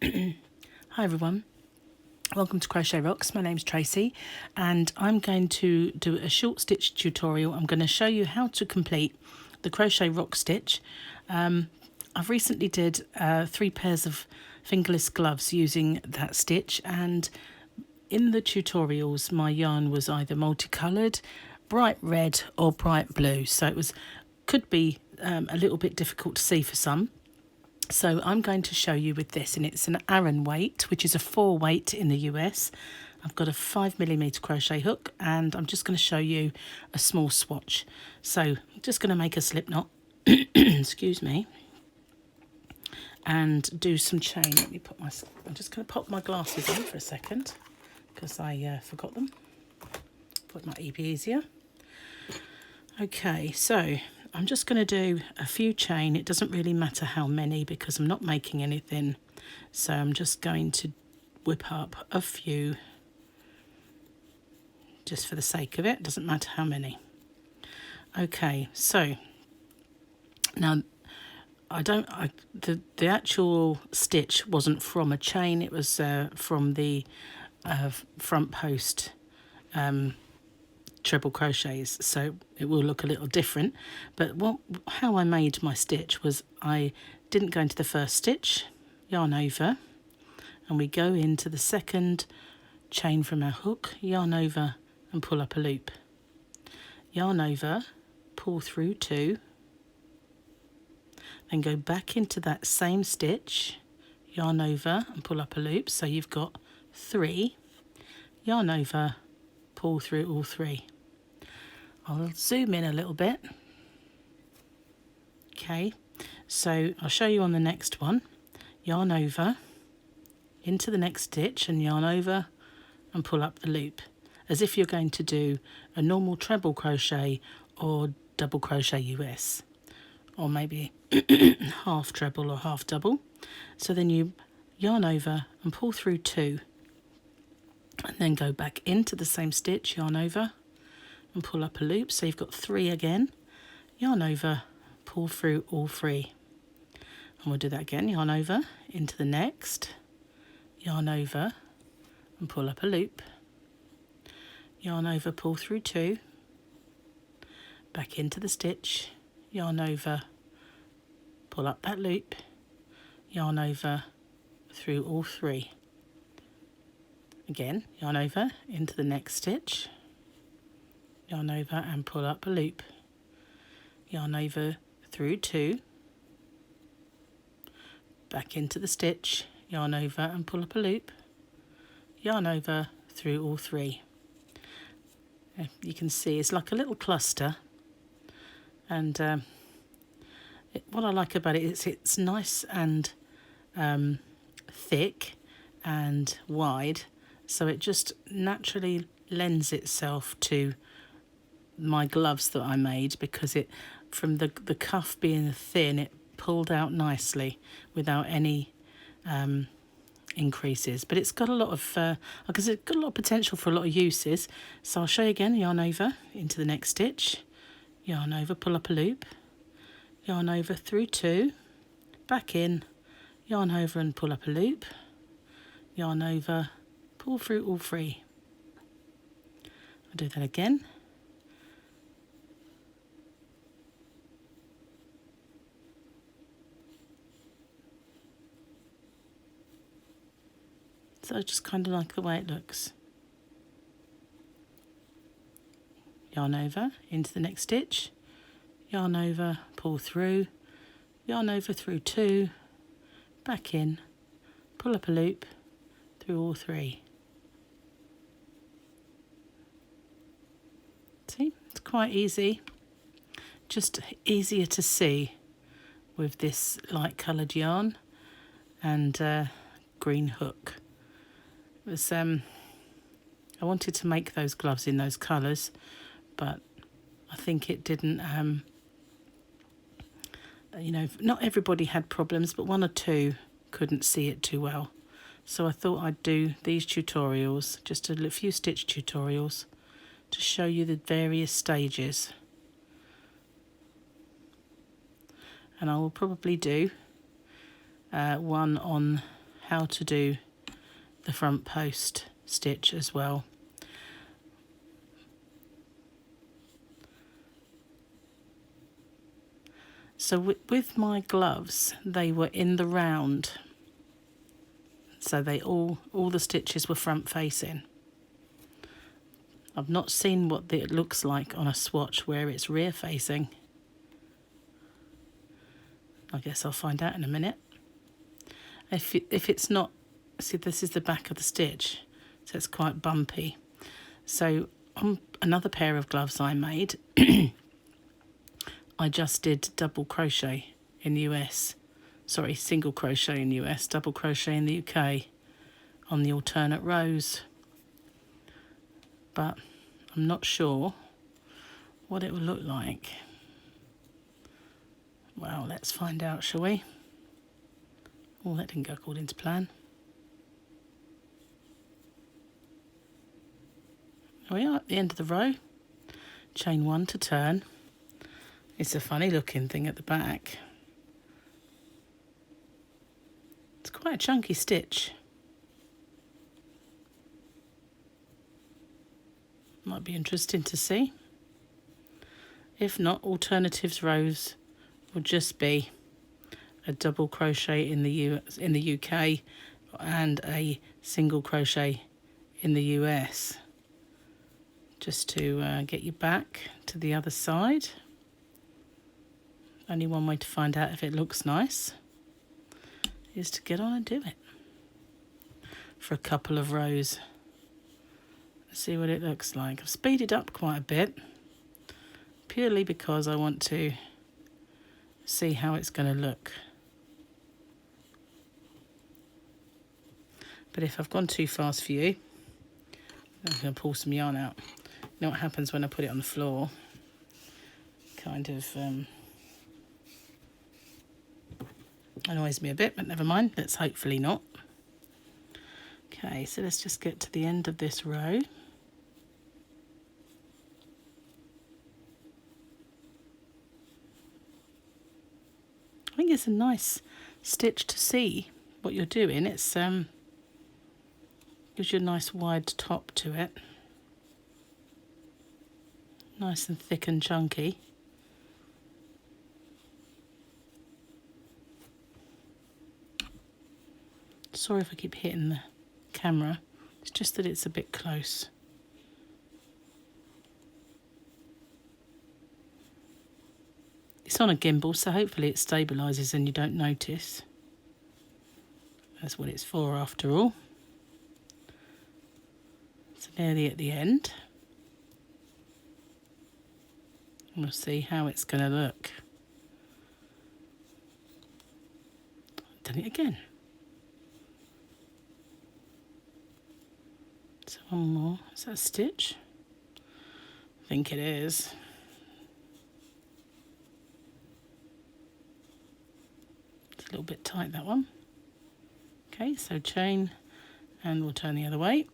Hi everyone, welcome to Crochet Rocks. My name's Tracy and I'm going to do a short stitch tutorial. I'm going to show you how to complete the Crochet Rock Stitch. I've recently did 3 pairs of fingerless gloves using that stitch, and in the tutorials my yarn was either multicoloured, bright red or bright blue, so it could be a little bit difficult to see for some. So I'm going to show you with this, and it's an Aran weight, which is a 4 weight in the US. I've got a 5mm crochet hook, and I'm just going to show you a small swatch. So I'm just going to make a slip knot, excuse me, and do some chain. I'm just going to pop my glasses on for a second because I forgot them. Thought it might be easier. Okay, so I'm just going to do a few chain. It doesn't really matter how many because I'm not making anything. So I'm just going to whip up a few just for the sake of it. It doesn't matter how many. Okay, so now the actual stitch wasn't from a chain. It was from the front post treble crochets, so it will look a little different. But how I made my stitch was I didn't go into the first stitch, yarn over, and we go into the second chain from our hook, yarn over and pull up a loop, yarn over, pull through 2, then go back into that same stitch, yarn over and pull up a loop, so you've got 3, yarn over, pull through all 3. I'll zoom in a little bit. Okay, so I'll show you on the next one. Yarn over into the next stitch and yarn over and pull up the loop, as if you're going to do a normal treble crochet or double crochet US, or maybe half treble or half double. So then you yarn over and pull through 2, and then go back into the same stitch, yarn over and pull up a loop, so you've got 3 again, yarn over, pull through all 3, and we'll do that again, yarn over into the next, yarn over and pull up a loop, yarn over, pull through 2, back into the stitch, yarn over, pull up that loop, yarn over through all 3. Again, yarn over into the next stitch, yarn over and pull up a loop, yarn over through 2, back into the stitch, yarn over and pull up a loop, yarn over through all 3. You can see it's like a little cluster, and what I like about it is it's nice and thick and wide, so it just naturally lends itself to my gloves that I made, because it, from the cuff being thin, it pulled out nicely without any increases. But it's got a lot of because it's got a lot of potential for a lot of uses. So I'll show you again. Yarn over into the next stitch, yarn over, pull up a loop, yarn over through 2, back in, yarn over and pull up a loop, yarn over, pull through all 3. I'll do that again. So I just kind of like the way it looks. Yarn over into the next stitch, yarn over, pull through, yarn over through 2, back in, pull up a loop through all 3. See, it's quite easy, just easier to see with this light coloured yarn and green hook. It was I wanted to make those gloves in those colours, but I think it didn't not everybody had problems, but 1 or 2 couldn't see it too well. So I thought I'd do these tutorials, just a few stitch tutorials, to show you the various stages. And I will probably do one on how to do the front post stitch as well. So with my gloves, they were in the round, so they all the stitches were front facing. I've not seen what it looks like on a swatch where it's rear facing. I guess I'll find out in a minute. If it's not, see, this is the back of the stitch, so it's quite bumpy. So on another pair of gloves I made, I just did double crochet in the US, sorry, single crochet in the US, double crochet in the UK on the alternate rows. But I'm not sure what it will look like. Well, let's find out, shall we? Oh, that didn't go according to plan. Here we are at the end of the row. Chain 1 to turn. It's a funny looking thing at the back. It's quite a chunky stitch. Might be interesting to see. If not, alternatives rows would just be a double crochet in the UK and a single crochet in the US, just to get you back to the other side. Only one way to find out if it looks nice is to get on and do it for a couple of rows. Let's see what it looks like. I've speeded up quite a bit purely because I want to see how it's going to look. But if I've gone too fast for you, I'm going to pull some yarn out. You know what happens when I put it on the floor? Kind of annoys me a bit, but never mind. Let's hopefully not. Okay, so let's just get to the end of this row. I think it's a nice stitch to see what you're doing. It's gives you a nice wide top to it. Nice and thick and chunky. Sorry if I keep hitting the camera. It's just that it's a bit close. It's on a gimbal, so hopefully it stabilises and you don't notice. That's what it's for after all. It's nearly at the end. And we'll see how it's going to look. I've done it again. So one more. Is that a stitch? I think it is. It's a little bit tight, that one. Okay, so chain, and we'll turn the other way.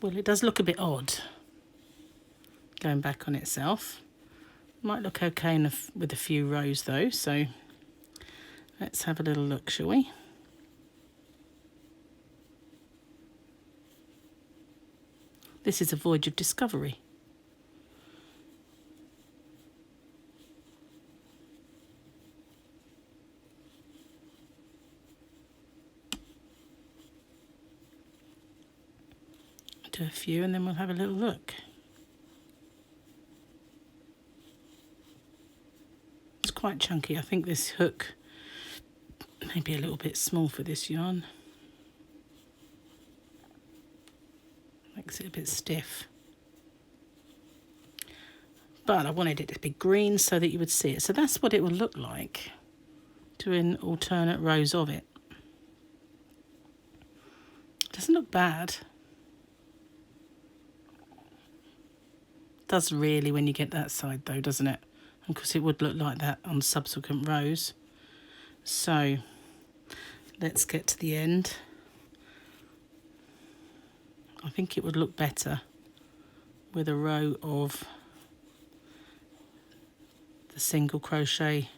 Well, it does look a bit odd going back on itself. Might look okay with a few rows though, so let's have a little look, shall we? This is a voyage of discovery. Do a few and then we'll have a little look. It's quite chunky. I think this hook may be a little bit small for this yarn. Makes it a bit stiff. But I wanted it to be green so that you would see it. So that's what it will look like, doing alternate rows of it. Doesn't look bad. Does really when you get that side though, doesn't it? And of course it would look like that on subsequent rows. So let's get to the end. I think it would look better with a row of the single crochet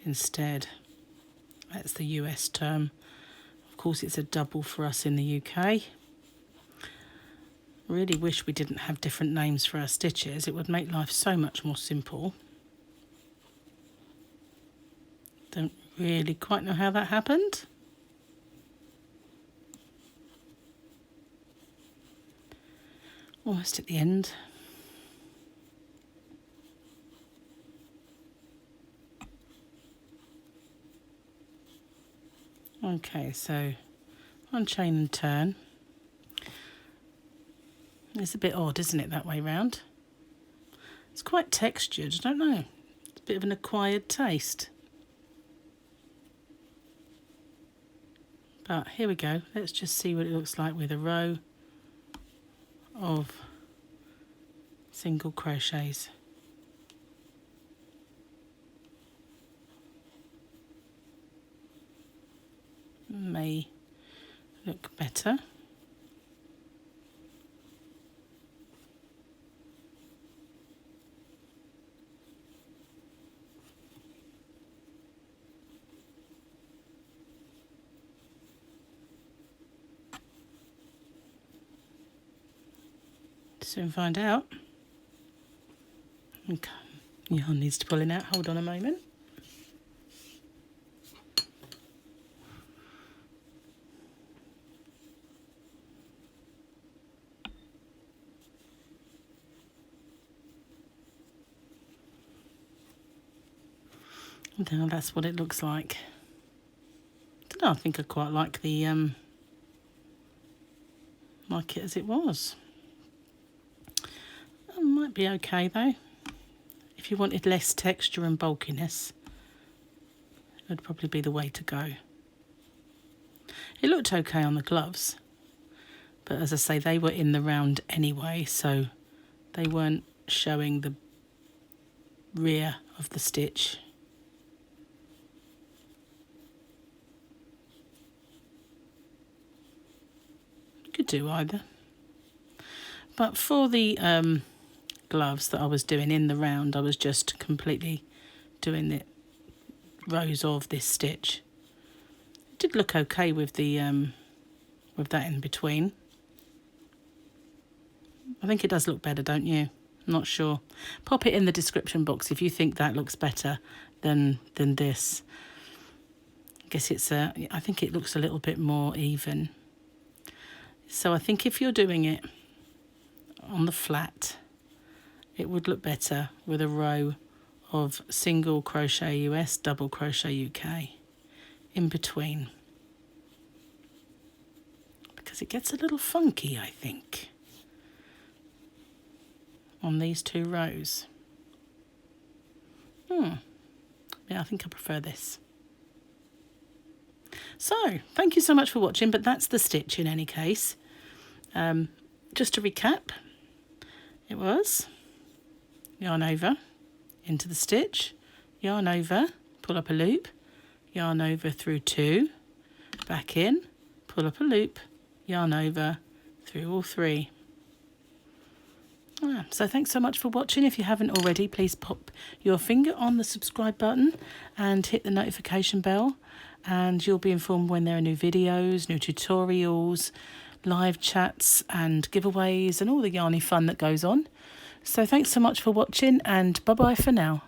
instead. That's the US term. Of course, it's a double for us in the UK. Really wish we didn't have different names for our stitches. It would make life so much more simple. Don't really quite know how that happened. Almost at the end. Okay, so one chain and turn. It's a bit odd, isn't it, that way round? It's quite textured, I don't know. It's a bit of an acquired taste. But here we go. Let's just see what it looks like with a row of single crochets. May look better. Soon find out. Okay. Yarn needs to pulling out. Hold on a moment. Now that's what it looks like. I don't know, I think I quite like the like it as it was. It might be okay though. If you wanted less texture and bulkiness, it would probably be the way to go. It looked okay on the gloves, but as I say, they were in the round anyway, so they weren't showing the rear of the stitch. Could do either, but for the gloves that I was doing in the round, I was just completely doing the rows of this stitch. It did look okay with the with that in between. I think it does look better, don't you? I'm not sure. Pop it in the description box if you think that looks better than this. I guess it's I think it looks a little bit more even. So I think if you're doing it on the flat, it would look better with a row of single crochet US, double crochet UK in between, because it gets a little funky, I think, on these two rows. Yeah, I think I prefer this. So, thank you so much for watching, but that's the stitch in any case. Just to recap, it was yarn over, into the stitch, yarn over, pull up a loop, yarn over through two, back in, pull up a loop, yarn over through all three. So thanks so much for watching. If you haven't already, please pop your finger on the subscribe button and hit the notification bell, and you'll be informed when there are new videos, new tutorials, live chats and giveaways and all the yarny fun that goes on. So thanks so much for watching, and bye bye for now.